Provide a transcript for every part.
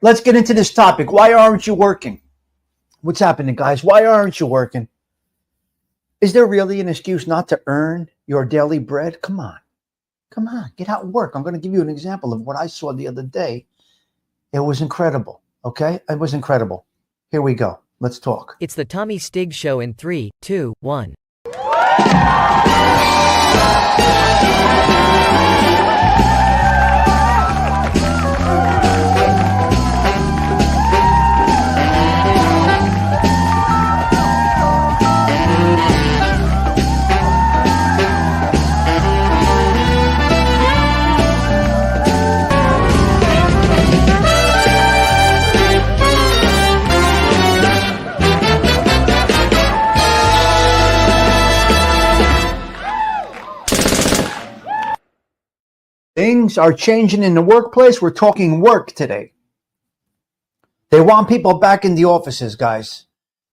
let's get into this topic. Why aren't you working? What's happening, guys? Why aren't you working? Is there really an excuse not to earn your daily bread? Come on, get out and work. I'm going to give you an example of what I saw the other day. It was incredible, okay? It was incredible. Here we go. Let's talk. It's the Tommy Stigs Show in 3, 2, 1. Things are changing in the workplace. We're talking work today. They want people back in the offices, guys.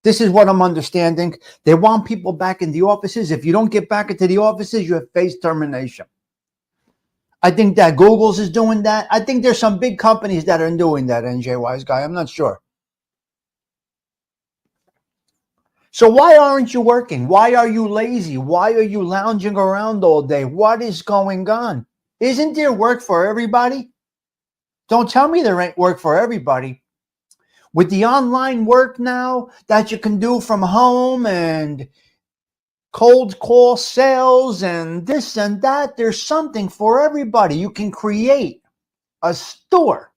This is what I'm understanding. They want people back in the offices. If you don't get back into the offices, you have face termination. I think that Google's is doing that. I think there's some big companies that are doing that, NJ Wise Guy. I'm not sure. So why aren't you working? Why are you lazy? Why are you lounging around all day? What is going on? Isn't there work for everybody? Don't tell me there ain't work for everybody. With the online work now that you can do from home and cold call sales and this and that, there's something for everybody. You can create a store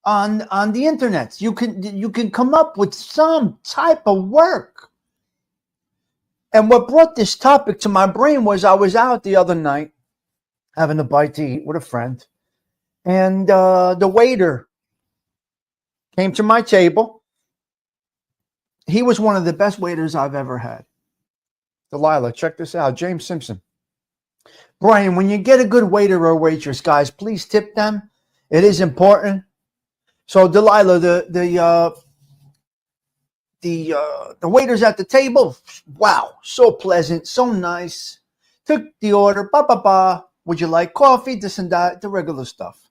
on the internet. You can come up with some type of work. And what brought this topic to my brain was I was out the other night having a bite to eat with a friend. And the waiter came to my table. He was one of the best waiters I've ever had. Delilah, check this out. James Simpson. Brian, when you get a good waiter or waitress, guys, please tip them. It is important. So Delilah, the waiters at the table, wow, so pleasant, so nice. Took the order, ba. Would you like coffee, this and that, the regular stuff.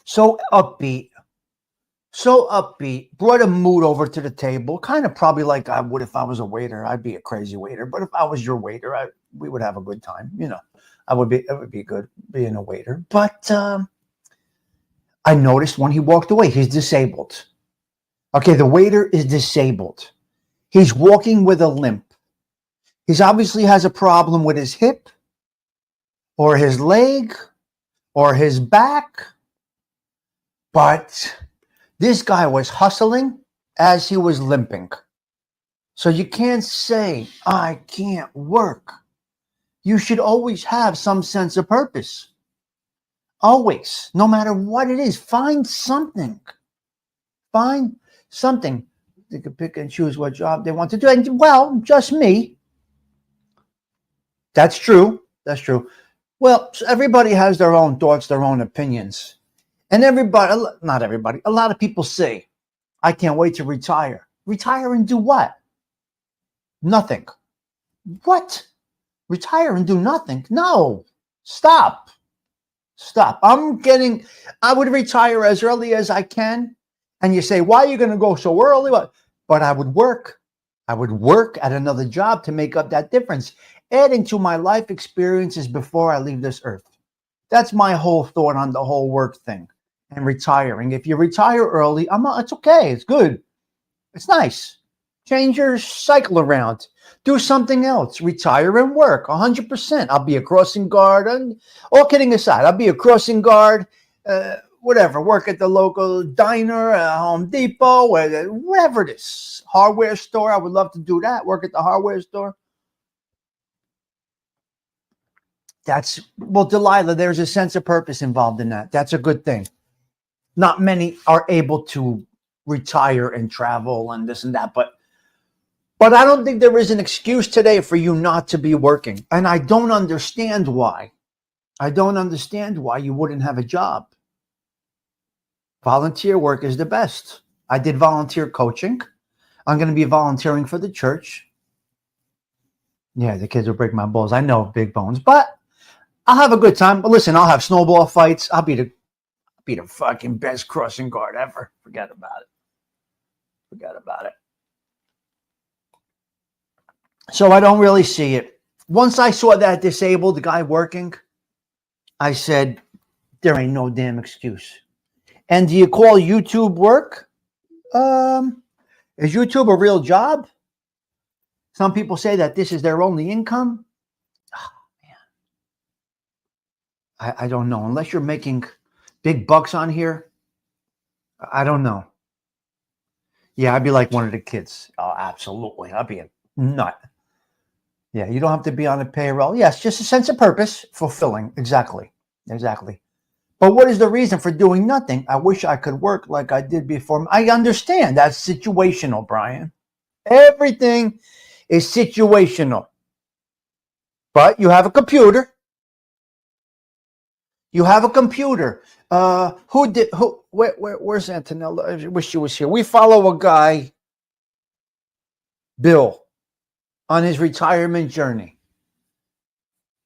So upbeat, brought a mood over to the table, kind of probably like I would if I was a waiter. I'd be a crazy waiter, but if I was your waiter, we would have a good time. You know, it would be good being a waiter. But I noticed when he walked away, he's disabled. Okay, the waiter is disabled. He's walking with a limp. He obviously has a problem with his hip or his leg or his back. But this guy was hustling as he was limping. So you can't say, I can't work. You should always have some sense of purpose. Always, no matter what it is, find something. Find something. They could pick and choose what job they want to do. And well, just me. That's true. Well, everybody has their own thoughts, their own opinions. And not everybody, a lot of people say, I can't wait to retire. Retire and do what? Nothing. What? Retire and do nothing? No. Stop. I would retire as early as I can. And you say, why are you going to go so early? But I would work. I would work at another job to make up that difference, adding to my life experiences before I leave this earth. That's my whole thought on the whole work thing and retiring. If you retire early, it's okay. It's good. It's nice. Change your cycle around. Do something else. Retire and work 100%. I'll be a crossing guard. And all kidding aside, I'll be a crossing guard, whatever. Work at the local diner, Home Depot, whatever it is. Hardware store. I would love to do that. Work at the hardware store. Delilah, there's a sense of purpose involved in that. That's a good thing. Not many are able to retire and travel and this and that, but I don't think there is an excuse today for you not to be working. And I don't understand why. You wouldn't have a job. Volunteer work is the best. I did volunteer coaching. I'm going to be volunteering for the church. Yeah, the kids will break my balls. I know, big bones, but I'll have a good time. But listen, I'll have snowball fights. I'll be be the fucking best crossing guard ever. Forget about it. Forget about it. So I don't really see it. Once I saw that disabled guy working, I said, there ain't no damn excuse. And do you call YouTube work? Is YouTube a real job? Some people say that this is their only income. Oh, man. I don't know. Unless you're making big bucks on here, I don't know. Yeah, I'd be like one of the kids. Oh, absolutely. I'd be a nut. Yeah, you don't have to be on a payroll. Yes, just a sense of purpose, fulfilling. Exactly. But what is the reason for doing nothing? I wish I could work like I did before. I understand that's situational, Brian. Everything is situational. But you have a computer. Where's Antonella? I wish she was here. We follow a guy, Bill, on his retirement journey.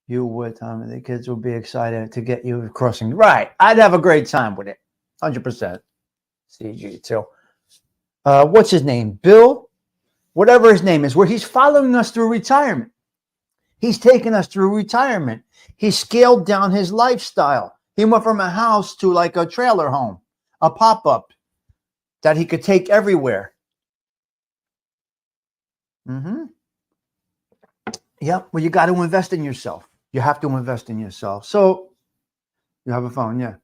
You would, Tommy. The kids would be excited to get you crossing. Right. I'd have a great time with it. 100%. CG too. What's his name? Bill? Whatever his name is, where he's following us through retirement. He's taken us through retirement. He scaled down his lifestyle. He went from a house to like a trailer home, a pop-up that he could take everywhere. Yep. Well, you got to invest in yourself. You have to invest in yourself. So you have a phone, yeah.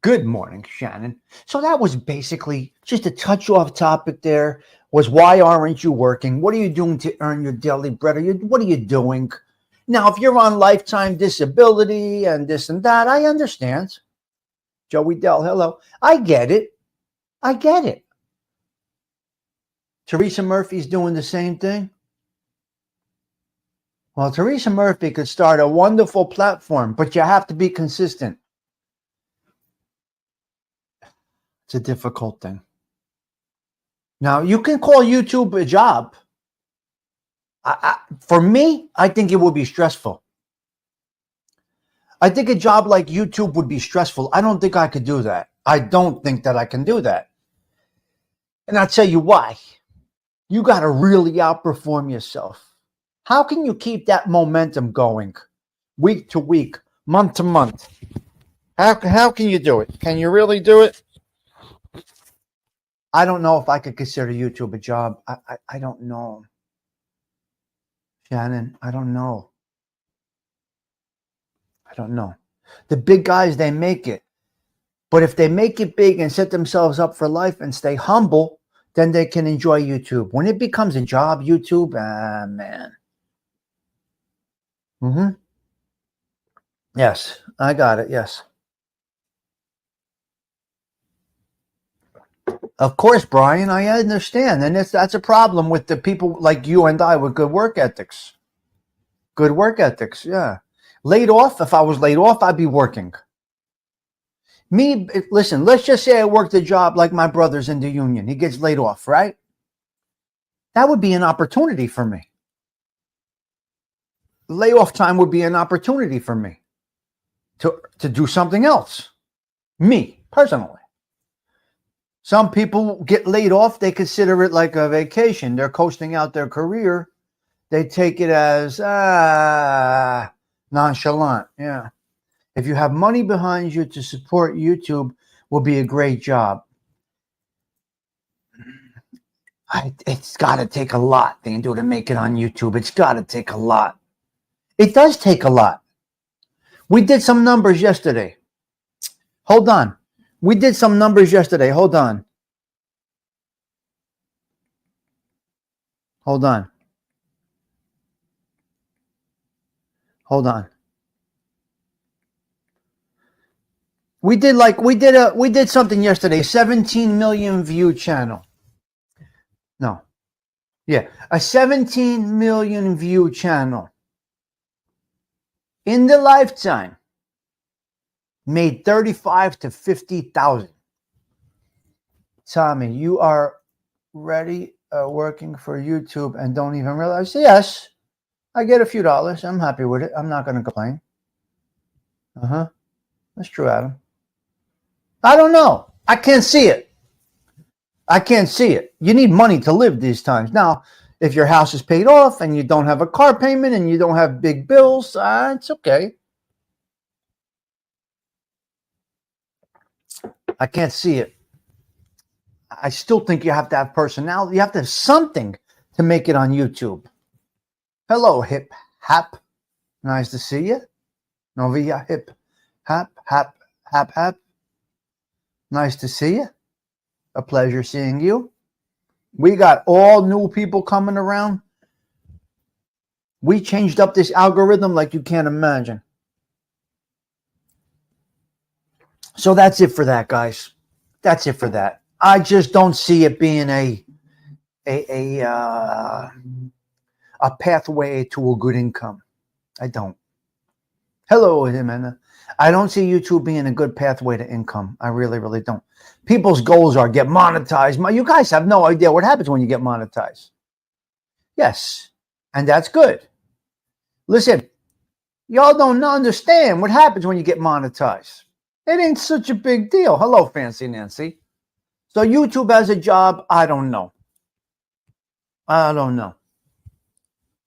Good morning, Shannon. So that was basically just a touch off topic there, was why aren't you working? What are you doing to earn your daily bread? What are you doing? Now, if you're on lifetime disability and this and that, I understand. Joey Dell, hello. I get it. Teresa Murphy's doing the same thing. Well, Teresa Murphy could start a wonderful platform, but you have to be consistent. It's a difficult thing. Now, you can call YouTube a job. For me, I think it would be stressful. I think a job like YouTube would be stressful. I don't think I could do that. I don't think that I can do that. And I'll tell you why. You got to really outperform yourself. How can you keep that momentum going week to week, month to month? How can you do it? Can you really do it? I don't know if I could consider YouTube a job. I don't know. Shannon, I don't know. The big guys, they make it. But if they make it big and set themselves up for life and stay humble, then they can enjoy YouTube. When it becomes a job, YouTube, man. Yes, I got it. Yes. Of course, Brian, I understand. And that's a problem with the people like you and I with good work ethics. Yeah. Laid off, if I was laid off, I'd be working. Me, listen, let's just say I worked a job like my brother's in the union. He gets laid off, right? That would be an opportunity for me. Layoff time would be an opportunity for me to do something else. Me, personally. Some people get laid off. They consider it like a vacation. They're coasting out their career. They take it as nonchalant. Yeah. If you have money behind you to support YouTube, will be a great job. It's got to take a lot to make it on YouTube. It's got to take a lot. It does take a lot. We did some numbers yesterday. Hold on. Hold on. We did something yesterday. 17 million view channel. No. Yeah. A 17 million view channel. In the lifetime, made 35 to 50,000. Tommy, you are ready working for YouTube and don't even realize? Yes, I get a few dollars. I'm happy with it. I'm not going to complain. That's true, Adam. I don't know. I can't see it. I can't see it. You need money to live these times. Now, if your house is paid off and you don't have a car payment and you don't have big bills, it's okay. I can't see it. I still think you have to have personality. You have to have something to make it on YouTube. Hello, hip hap. Nice to see you. Novia hip hap hap hap hap. Nice to see you. A pleasure seeing you. We got all new people coming around. We changed up this algorithm like you can't imagine. So that's it for that, guys. That's it for that. I just don't see it being a pathway to a good income. I don't. Hello, Jimena. I don't see YouTube being a good pathway to income. I really, really don't. People's goals are get monetized. You guys have no idea what happens when you get monetized. Yes, and that's good. Listen, y'all don't understand what happens when you get monetized. It ain't such a big deal. Hello, Fancy Nancy. So YouTube has a job? I don't know. I don't know.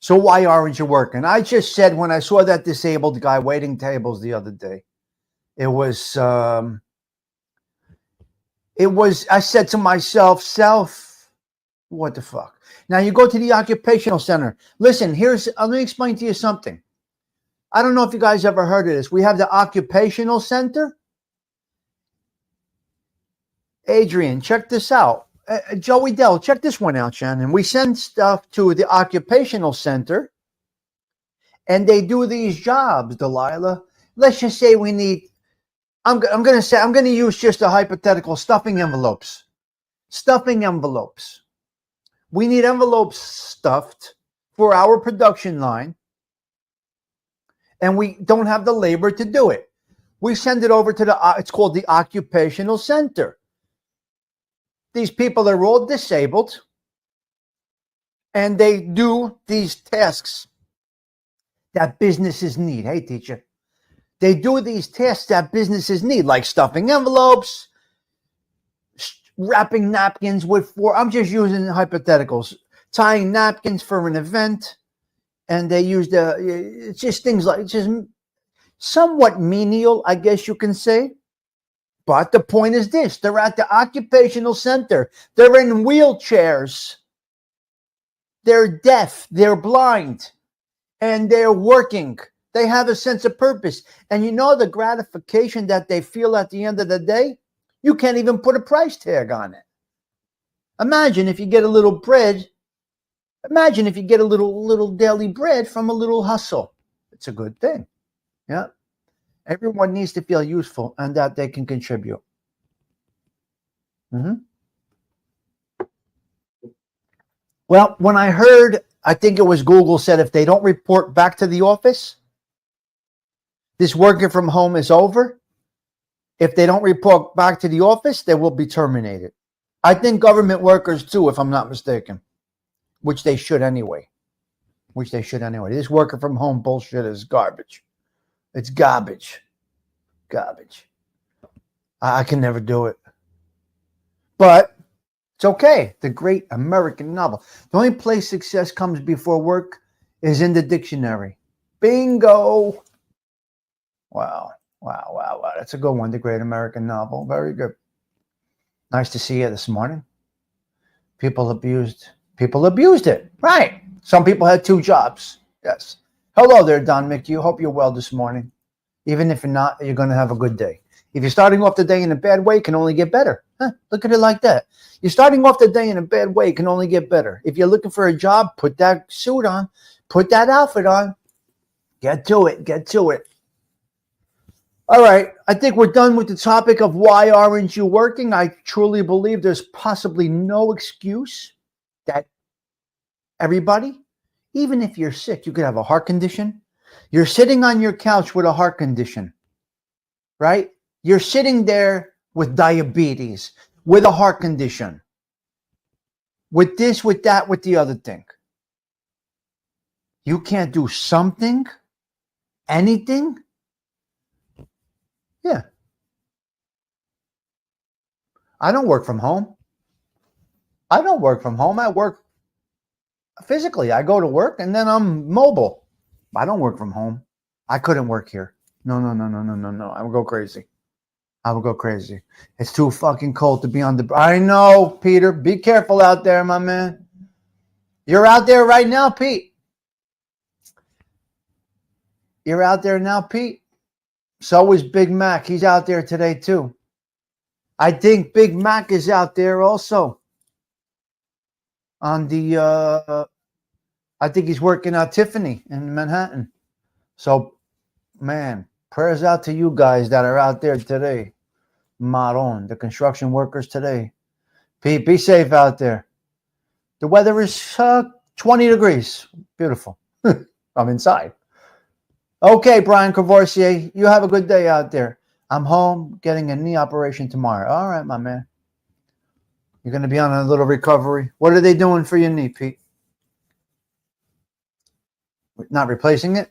So why aren't you working? I just said when I saw that disabled guy waiting tables the other day, it was, I said to myself, what the fuck? Now you go to the occupational center. Listen, let me explain to you something. I don't know if you guys ever heard of this. We have the occupational center. Adrian, check this out. Joey Dell, check this one out, Shannon. We send stuff to the occupational center, and they do these jobs, Delilah. Let's just say we need, I'm going to use just a hypothetical, stuffing envelopes. Stuffing envelopes. We need envelopes stuffed for our production line, and we don't have the labor to do it. We send it over to it's called the occupational center. These people are all disabled, and they do these tasks that businesses need. Hey, teacher. They do these tasks that businesses need, like stuffing envelopes, wrapping napkins I'm just using hypotheticals, tying napkins for an event, and they use it's just things like, it's just somewhat menial, I guess you can say. But the point is this: they're at the occupational center. They're in wheelchairs. They're deaf. They're blind. And they're working. They have a sense of purpose. And you know the gratification that they feel at the end of the day? You can't even put a price tag on it. Imagine if you get a little bread. Imagine if you get a little daily bread from a little hustle. It's a good thing. Yeah. Everyone needs to feel useful and that they can contribute. Well, when I heard, I think it was Google said if they don't report back to the office, this working from home is over. If they don't report back to the office, they will be terminated. I think government workers too, if I'm not mistaken, which they should anyway. This working from home bullshit is garbage. It's garbage. I can never do it. But it's okay. The great American novel. The only place success comes before work is in the dictionary. Bingo. Wow. That's a good one. The great American novel. Very good. Nice to see you this morning. People abused it. Right. Some people had 2 jobs. Yes. Hello there, Don McHugh. Hope you're well this morning. Even if you're not, you're going to have a good day. If you're starting off the day in a bad way, it can only get better. Look at it like that. You're starting off the day in a bad way, it can only get better. If you're looking for a job, put that suit on. Put that outfit on. Get to it. All right. I think we're done with the topic of why aren't you working. I truly believe there's possibly no excuse that everybody, even if you're sick, you could have a heart condition. You're sitting on your couch with a heart condition, right? You're sitting there with diabetes, with a heart condition, with this, with that, with the other thing. You can't do something, anything? Yeah. I don't work from home. I don't work from home. I work physically. I go to work and then I'm mobile. I don't work from home. I couldn't work here. No. I would go crazy. I would go crazy. It's too fucking cold to be on the... I know, Peter. Be careful out there, my man. You're out there right now, Pete. You're out there now, Pete. So is Big Mac. He's out there today, too. I think Big Mac is out there also. On the... I think he's working at Tiffany in Manhattan. So, man, prayers out to you guys that are out there today. Maron, the construction workers today. Pete, be safe out there. The weather is 20 degrees. Beautiful. I'm inside. Okay, Brian Cavorcier, you have a good day out there. I'm home getting a knee operation tomorrow. All right, my man. You're going to be on a little recovery. What are they doing for your knee, Pete? Not replacing it?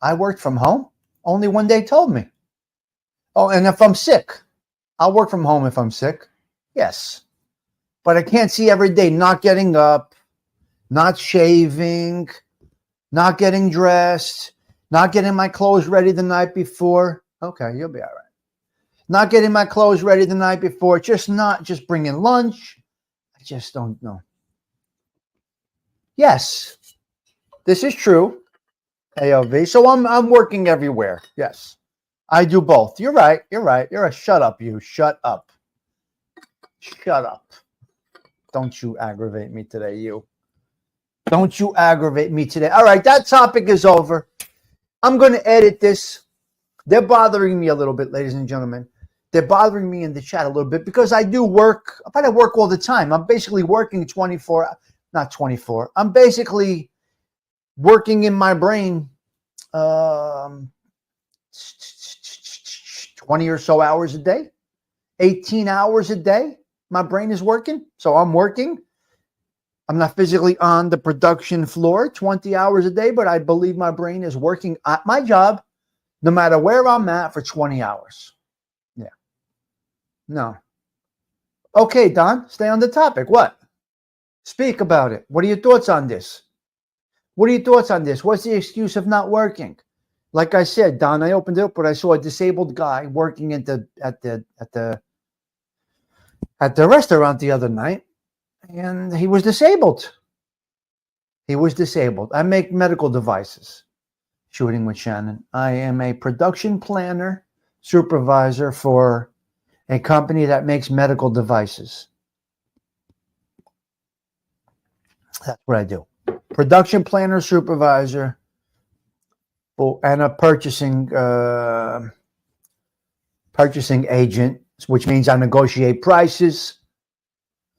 I worked from home. Only one day told me. Oh, and if I'm sick, I'll work from home if I'm sick. Yes. But I can't see every day not getting up, not shaving, not getting dressed, not getting my clothes ready the night before. Okay, you'll be all right. Not getting my clothes ready the night before, just bringing lunch. I just don't know. Yes, this is true. AOV. So I'm working everywhere. Yes, I do both. You're right. Shut up, you. Shut up. Shut up. Don't you aggravate me today, you. Don't you aggravate me today. All right, that topic is over. I'm going to edit this. They're bothering me a little bit, ladies and gentlemen. They're bothering me in the chat a little bit because I do work. I work all the time. I'm basically working not 24. I'm basically working in my brain 20 or so hours a day, 18 hours a day. My brain is working. So I'm working. I'm not physically on the production floor 20 hours a day, but I believe my brain is working at my job no matter where I'm at for 20 hours. Yeah. No. Okay, Don, stay on the topic. What? Speak about it. What are your thoughts on this? What's the excuse of not working? Like I said, Don, I opened it up, but I saw a disabled guy working at the restaurant the other night, and he was disabled. I make medical devices. Shooting with Shannon. I am a production planner, supervisor for a company that makes medical devices. That's what I do. Production planner, supervisor, and a purchasing agent, which means I negotiate prices.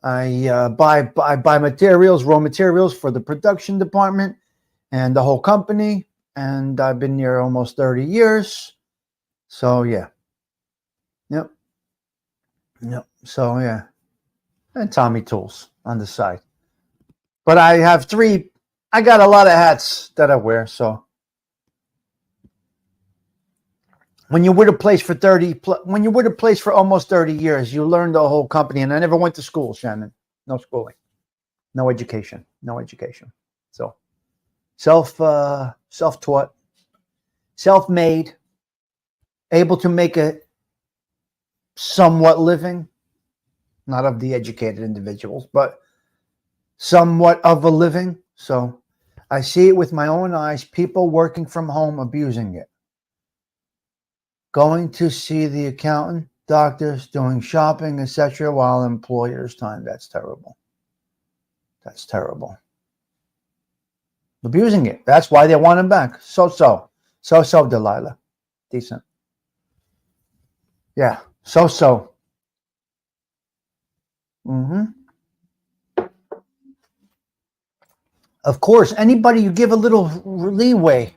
I buy materials, raw materials for the production department and the whole company. And I've been here almost 30 years. So, yeah. Yep. So, yeah. And Tommy tools on the side. But I got a lot of hats that I wear. So, when you're with a place for almost 30 years, you learn the whole company. And I never went to school, Shannon. No schooling. No education. So, self-taught, self-made, able to make a somewhat living, not of the educated individuals, but somewhat of a living. So I see it with my own eyes, people working from home, abusing it. Going to see the accountant, doctors, doing shopping, etc., while employers' time. That's terrible. Abusing it. That's why they want him back. So, Delilah. Decent. Yeah. So. Of course, anybody you give a little leeway.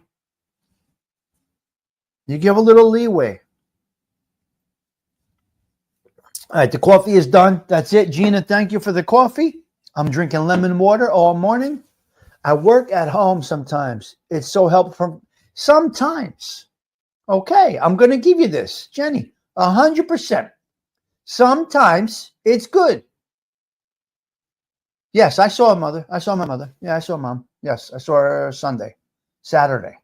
All right, the coffee is done. That's it. Gina, thank you for the coffee. I'm drinking lemon water all morning. I work at home sometimes. It's so helpful. Sometimes. Okay, I'm going to give you this. Jenny, 100%. Sometimes it's good. Yes, I saw mother. I saw my mother. Yeah, I saw mom. Yes, I saw her Sunday, Saturday.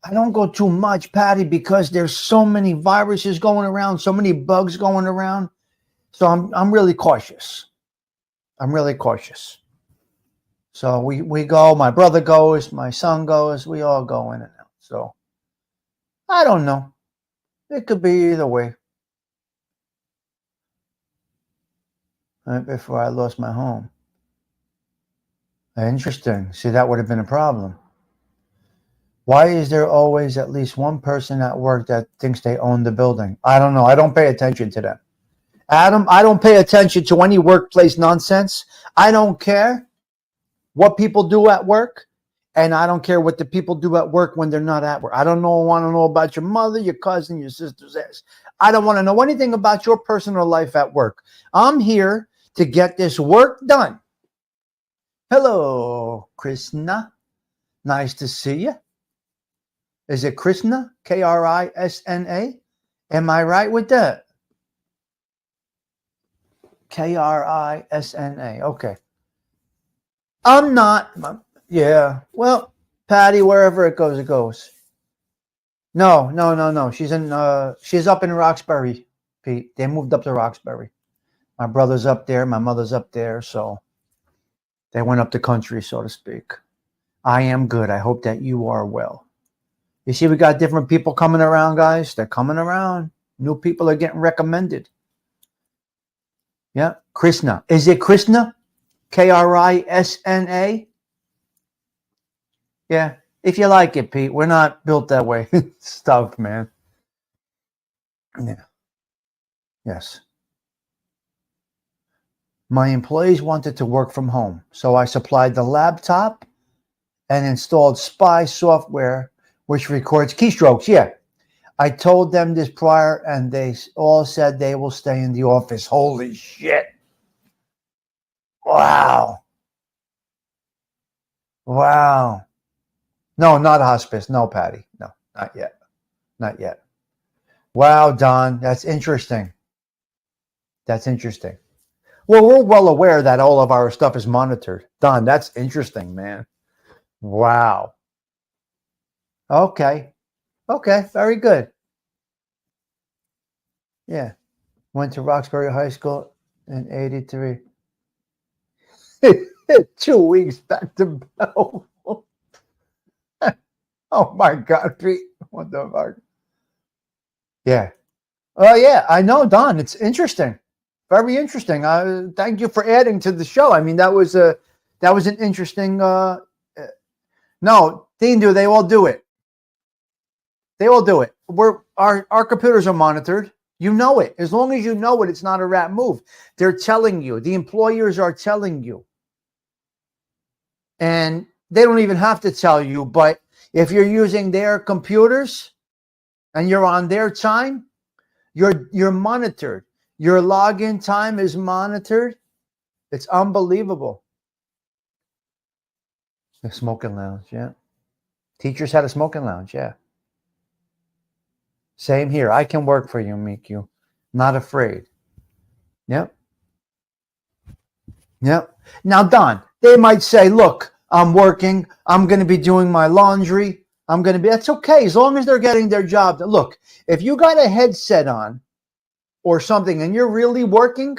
I don't go too much, Patty, because there's so many viruses going around, so many bugs going around. So I'm really cautious. I'm really cautious. So we go, my brother goes, my son goes, we all go in and out. So I don't know. It could be either way. Right before I lost my home. Interesting. See, that would have been a problem. Why is there always at least one person at work that thinks they own the building? I don't know. I don't pay attention to that. Adam, I don't pay attention to any workplace nonsense. I don't care what people do at work, and I don't care what the people do at work when they're not at work. I don't want to know about your mother, your cousin, your sister's ass. I don't want to know anything about your personal life at work. I'm here to get this work done. Hello, Krishna. Nice to see you. Is it Krishna? Krisna? Am I right with that? Krisna. Okay. I'm not. Yeah. Well, Patty, wherever it goes, it goes. No. She's up in Roxbury, Pete. They moved up to Roxbury. My brother's up there. My mother's up there. So they went up the country, so to speak. I am good. I hope that you are well. You see, we got different people coming around, guys. They're coming around. New people are getting recommended. Yeah. Krishna. Is it Krishna? Krisna? Yeah. If you like it, Pete. We're not built that way. Stuff, man. Yeah. Yes. My employees wanted to work from home, so I supplied the laptop and installed spy software which records keystrokes. Yeah. I told them this prior, and they all said they will stay in the office. Holy shit. Wow. Wow. No, not hospice. No, Patty. No, not yet. Not yet. Wow, Don. That's interesting. That's interesting. Well, we're well aware that all of our stuff is monitored. Don, that's interesting, man. Wow. Okay. Okay. Very good. Yeah. Went to Roxbury High School in 83. 2 weeks back to Belleville. Oh my God, Pete. What the fuck? Yeah. Oh yeah, I know, Don. It's interesting. Very interesting. Thank you for adding to the show. I mean, that was an interesting no, Dean, they all do it. They all do it. Our computers are monitored. You know it. As long as you know it, it's not a rat move. They're telling you. The employers are telling you. And they don't even have to tell you, but if you're using their computers and you're on their time, you're monitored. Your login time is monitored. It's unbelievable. The smoking lounge, yeah. Teachers had a smoking lounge, yeah. Same here. I can work for you, Miku. Not afraid. Yep. Yep. Now, Don, they might say, look, I'm working. I'm going to be doing my laundry. That's okay. As long as they're getting their job. Look, if you got a headset on or something and you're really working,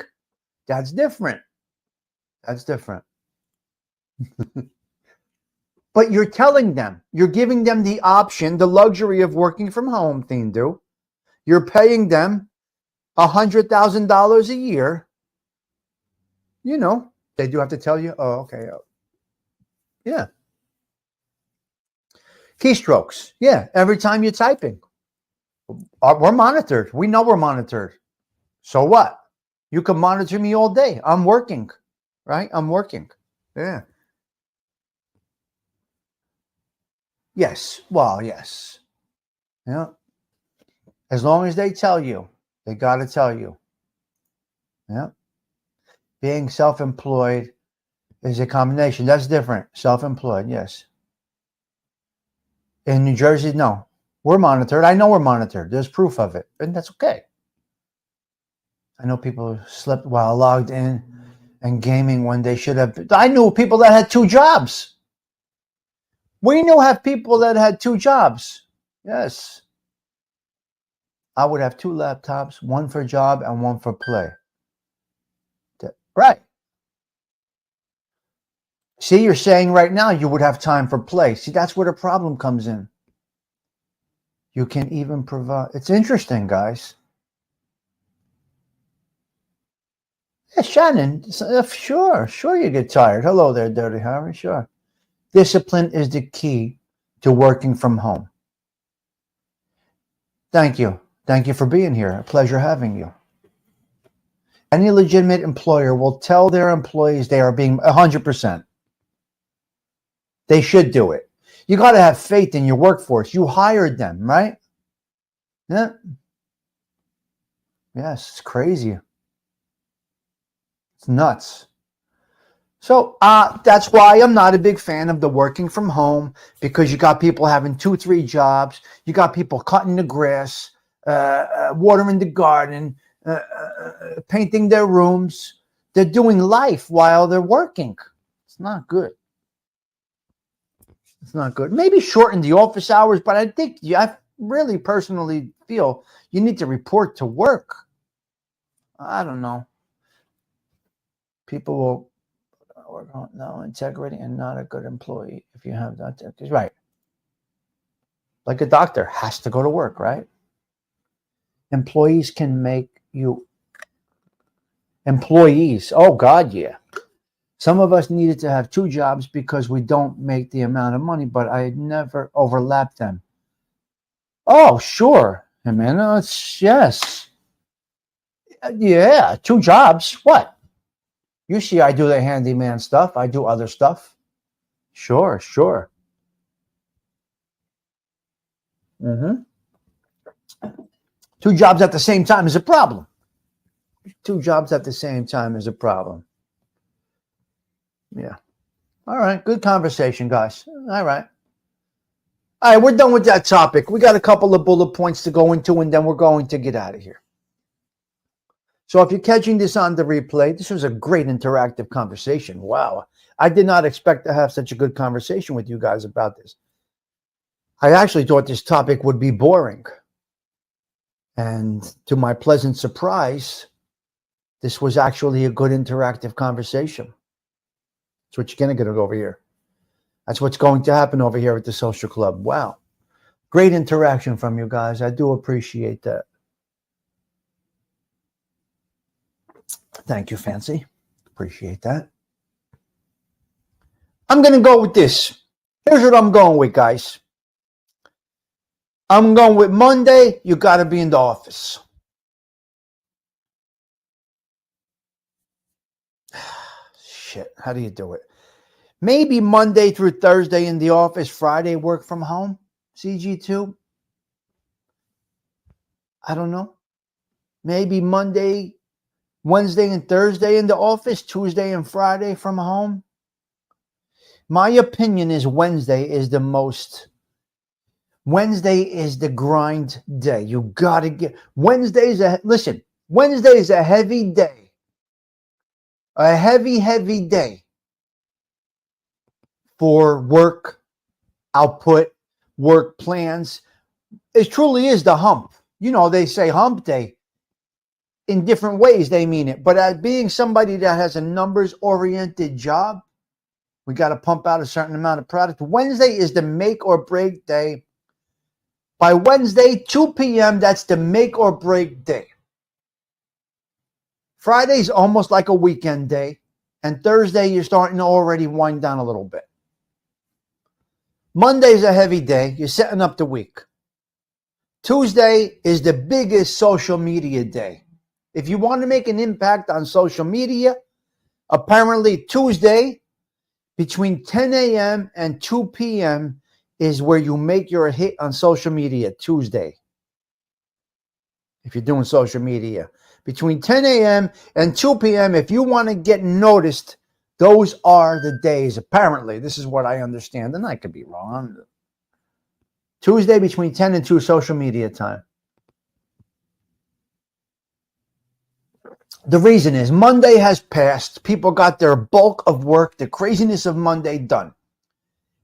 that's different. That's different. But you're telling them, you're giving them the option, the luxury of working from home, Thindu. You're paying them $100,000 a year. You know, they do have to tell you, oh, okay. Yeah. Keystrokes. Yeah. Every time you're typing. We're monitored. We know we're monitored. So what? You can monitor me all day. I'm working. Right? I'm working. Yeah. Yes. Well, yes. Yeah. As long as they tell you, they got to tell you. Yeah. Being self-employed is a combination. That's different. Self-employed, yes. In New Jersey, no. We're monitored. I know we're monitored. There's proof of it, and that's okay. I know people slept while logged in and gaming when they should have. I knew people that had 2 jobs. We knew have people that had 2 jobs. Yes. I would have 2 laptops, one for job and one for play. Right. See, you're saying right now you would have time for play. See, that's where the problem comes in. You can even provide. It's interesting, guys. Yeah, Shannon, sure you get tired. Hello there, Dirty Harry. Sure. Discipline is the key to working from home. Thank you. Thank you for being here. A pleasure having you. Any legitimate employer will tell their employees they are being 100%. They should do it. You got to have faith in your workforce. You hired them, right? Yeah. Yes, it's crazy. It's nuts. So that's why I'm not a big fan of the working from home, because you got people having 2, 3 jobs. You got people cutting the grass, watering the garden, painting their rooms. They're doing life while they're working. It's not good. It's not good. Maybe shorten the office hours, but I think I really personally feel you need to report to work. I don't know. People will work on no integrity and not a good employee if you have that. Right. Like a doctor has to go to work, right? Employees can make you employees. Oh God, yeah. Some of us needed to have 2 jobs because we don't make the amount of money, but I never overlapped them. Oh, sure. I mean, it's yes. Yeah, 2 jobs. What? You see, I do the handyman stuff. I do other stuff. Sure. Mm-hmm. 2 jobs at the same time is a problem. 2 jobs at the same time is a problem. Yeah. All right. Good conversation, guys. All right. All right. We're done with that topic. We got a couple of bullet points to go into, and then we're going to get out of here. So if you're catching this on the replay, this was a great interactive conversation. Wow. I did not expect to have such a good conversation with you guys about this. I actually thought this topic would be boring. And to my pleasant surprise, this was actually a good interactive conversation. That's what you're going to get over here. That's what's going to happen over here at the Social Club. Wow. Great interaction from you guys. I do appreciate that. Thank you, Fancy. Appreciate that. I'm going to go with this. Here's what I'm going with, guys. I'm going with Monday, you got to be in the office. Shit, how do you do it? Maybe Monday through Thursday in the office, Friday work from home, CG2. I don't know. Maybe Monday, Wednesday, and Thursday in the office, Tuesday and Friday from home. My opinion is Wednesday is the grind day. You got to get, Wednesday is a heavy day. A heavy day for work output, work plans. It truly is the hump. You know, they say hump day. In different ways, they mean it. But as being somebody that has a numbers-oriented job, we got to pump out a certain amount of product. Wednesday is the make or break day. By Wednesday, 2 p.m., that's the make or break day. Friday's almost like a weekend day. And Thursday, you're starting to already wind down a little bit. Monday's a heavy day. You're setting up the week. Tuesday is the biggest social media day. If you want to make an impact on social media, apparently Tuesday between 10 a.m. and 2 p.m. is where you make your hit on social media, Tuesday. If you're doing social media. Between 10 a.m. and 2 p.m., if you want to get noticed, those are the days. Apparently, this is what I understand, and I could be wrong. Tuesday between 10 and 2 social media time. The reason is Monday has passed. People got their bulk of work, the craziness of Monday done.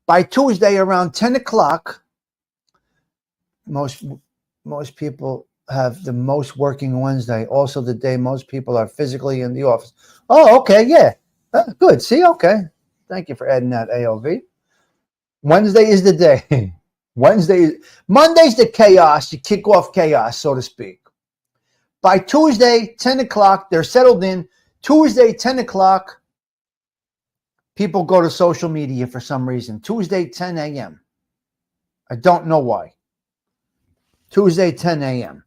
By Tuesday around 10 o'clock, most people have the most working Wednesday, also the day most people are physically in the office. Oh, okay, yeah. Good. See, okay. Thank you for adding that, AOV. Wednesday is the day. Monday's the chaos. You kick off chaos, so to speak. By Tuesday, 10 o'clock, they're settled in. Tuesday, 10 o'clock, people go to social media for some reason. Tuesday, 10 a.m. I don't know why. Tuesday, 10 a.m.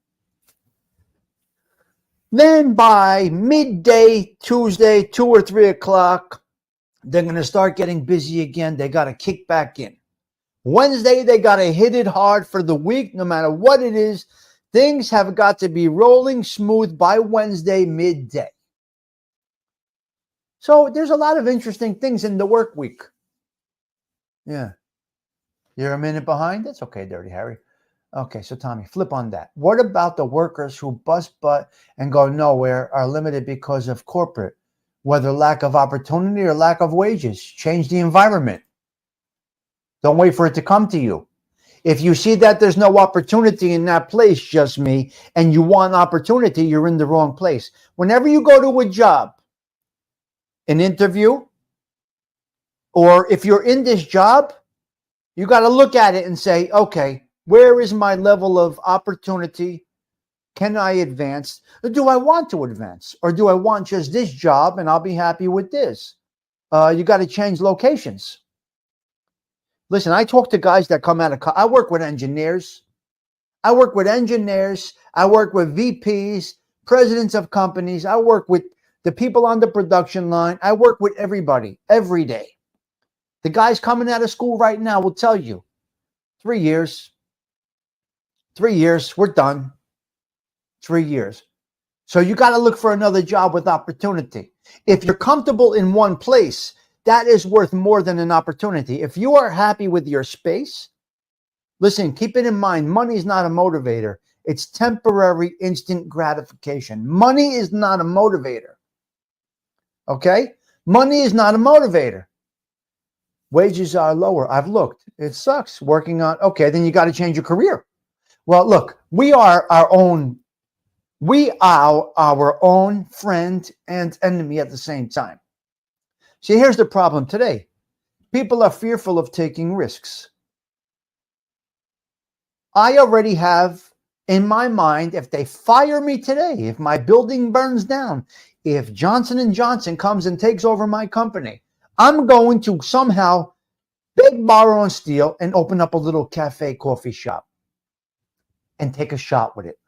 Then by midday, Tuesday, 2 or 3 o'clock, they're going to start getting busy again. They got to kick back in. Wednesday, they got to hit it hard for the week, no matter what it is. Things have got to be rolling smooth by Wednesday midday. So there's a lot of interesting things in the work week. Yeah. You're a minute behind? That's okay, Dirty Harry. Okay, so Tommy, flip on that. What about the workers who bust butt and go nowhere are limited because of corporate, whether lack of opportunity or lack of wages? Change the environment. Don't wait for it to come to you. If you see that there's no opportunity in that place, just me, and you want opportunity, you're in the wrong place. Whenever you go to a job, an interview, or if you're in this job, you got to look at it and say, okay, where is my level of opportunity? Can I advance? Or do I want to advance? Or do I want just this job and I'll be happy with this? You got to change locations. Listen, I talk to guys that come out of I work with engineers. I work with VPs, presidents of companies. I work with the people on the production line. I work with everybody every day. The guys coming out of school right now will tell you, 3 years, we're done. 3 years. So you got to look for another job with opportunity. If you're comfortable in one place, that is worth more than an opportunity. If you are happy with your space, listen, keep it in mind, money is not a motivator. It's temporary, instant gratification. Money is not a motivator. Okay? Money is not a motivator. Wages are lower. I've looked. It sucks working on, okay, then you got to change your career. Well, look, we are our own friend and enemy at the same time. See, here's the problem today. People are fearful of taking risks. I already have in my mind, if they fire me today, if my building burns down, if Johnson & Johnson comes and takes over my company, I'm going to somehow beg, borrow, and steal and open up a little coffee shop and take a shot with it.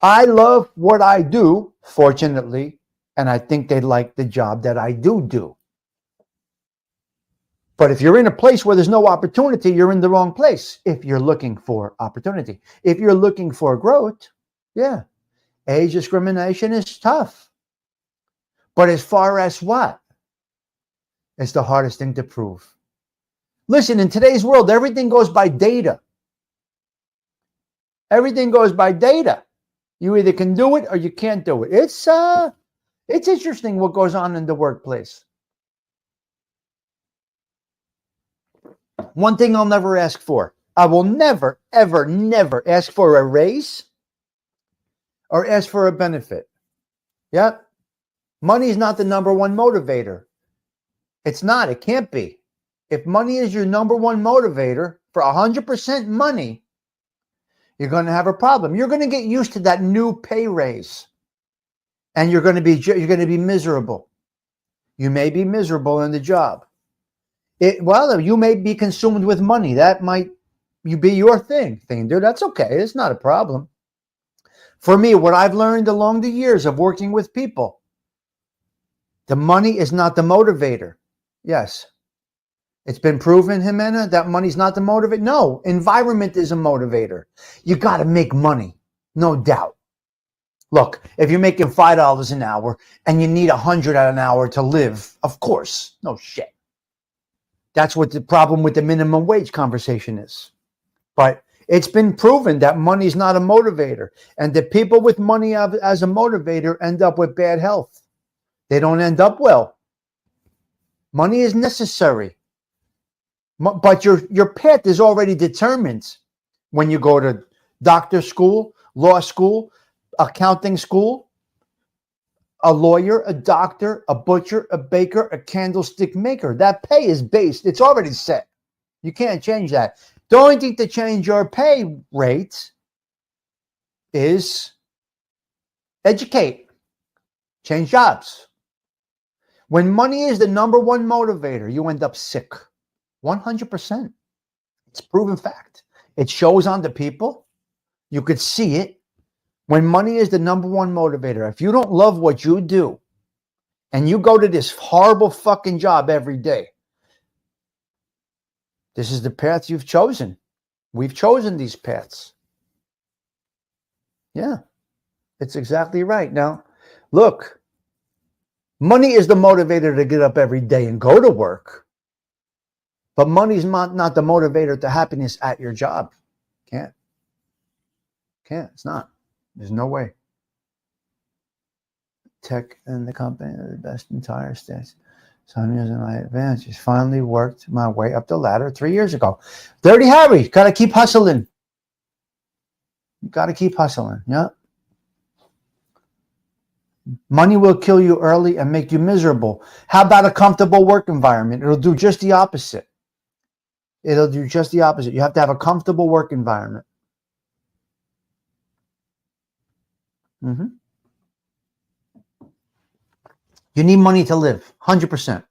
I love what I do, fortunately, and I think they like the job that I do. But if you're in a place where there's no opportunity, you're in the wrong place. If you're looking for opportunity, if you're looking for growth, yeah, age discrimination is tough. But as far as what? It's the hardest thing to prove. Listen, in today's world, everything goes by data. Everything goes by data. You either can do it or you can't do it. It's interesting what goes on in the workplace. One thing I'll never ask for. I will never, ever, never ask for a raise or ask for a benefit. Yeah. Money is not the number one motivator. It's not. It can't be. If money is your number one motivator for 100% money, you're going to have a problem. You're going to get used to that new pay raise, and you're going to be miserable. You may be miserable in the job. You may be consumed with money. That might be your thing, dude. That's okay. It's not a problem. For me, what I've learned along the years of working with people, the money is not the motivator. Yes. It's been proven, Jimena, that money's not the motivator. No, environment is a motivator. You got to make money, no doubt. Look, if you're making $5 an hour and you need $100 an hour to live, of course, no shit. That's what the problem with the minimum wage conversation is. But it's been proven that money is not a motivator, and the people with money as a motivator end up with bad health. They don't end up well. Money is necessary, but your path is already determined when you go to doctor school, law school, accounting school, a lawyer, a doctor, a butcher, a baker, a candlestick maker. That pay is based. It's already set. You can't change that. The only thing to change your pay rate is educate, change jobs. When money is the number one motivator, you end up sick. 100%. It's proven fact. It shows on the people. You could see it. When money is the number one motivator, if you don't love what you do and you go to this horrible fucking job every day, this is the path you've chosen. We've chosen these paths. Yeah, it's exactly right. Now, look, money is the motivator to get up every day and go to work. But money's not the motivator to happiness at your job. Can't. It's not. There's no way. Tech and the company are the best in tire states. So I'm using my advantages. Finally worked my way up the ladder 3 years ago. Dirty Harry, got to keep hustling. You got to keep hustling. Yeah. Money will kill you early and make you miserable. How about a comfortable work environment? It'll do just the opposite. It'll do just the opposite. You have to have a comfortable work environment. You need money to live, 100%.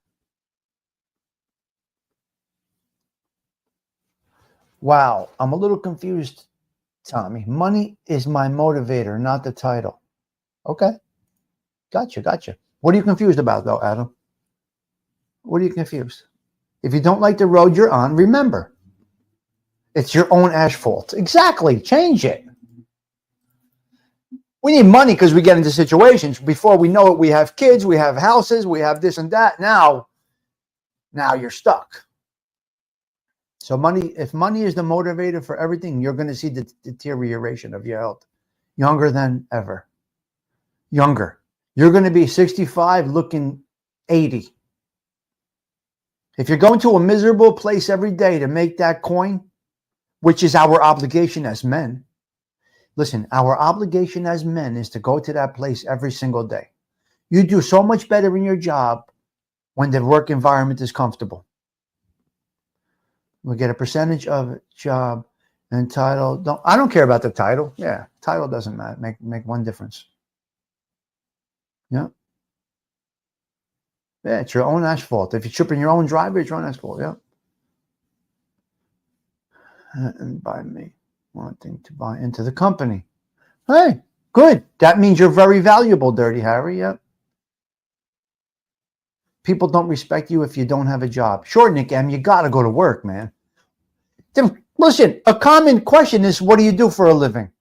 Wow, I'm a little confused, Tommy. Money is my motivator, not the title. Okay, gotcha. What are you confused about, though, Adam? What are you confused? If you don't like the road you're on, remember, it's your own asphalt. Exactly, change it. We need money because we get into situations. Before we know it, we have kids, we have houses, we have this and that. Now you're stuck. So if money is the motivator for everything, you're going to see the deterioration of your health. Younger than ever. Younger. You're going to be 65 looking 80. If you're going to a miserable place every day to make that coin, which is our obligation as men, listen, our obligation as men is to go to that place every single day. You do so much better in your job when the work environment is comfortable. We get a percentage of job and title. I don't care about the title. Yeah, title doesn't matter. Make one difference. Yeah. Yeah, it's your own asphalt. If you trip in your own driveway, it's your own asphalt. Yeah. And by me wanting to buy into the company. Hey, good. That means you're very valuable, Dirty Harry. Yep. People don't respect you if you don't have a job. Sure, Nick M, you got to go to work, man. Listen, a common question is, what do you do for a living?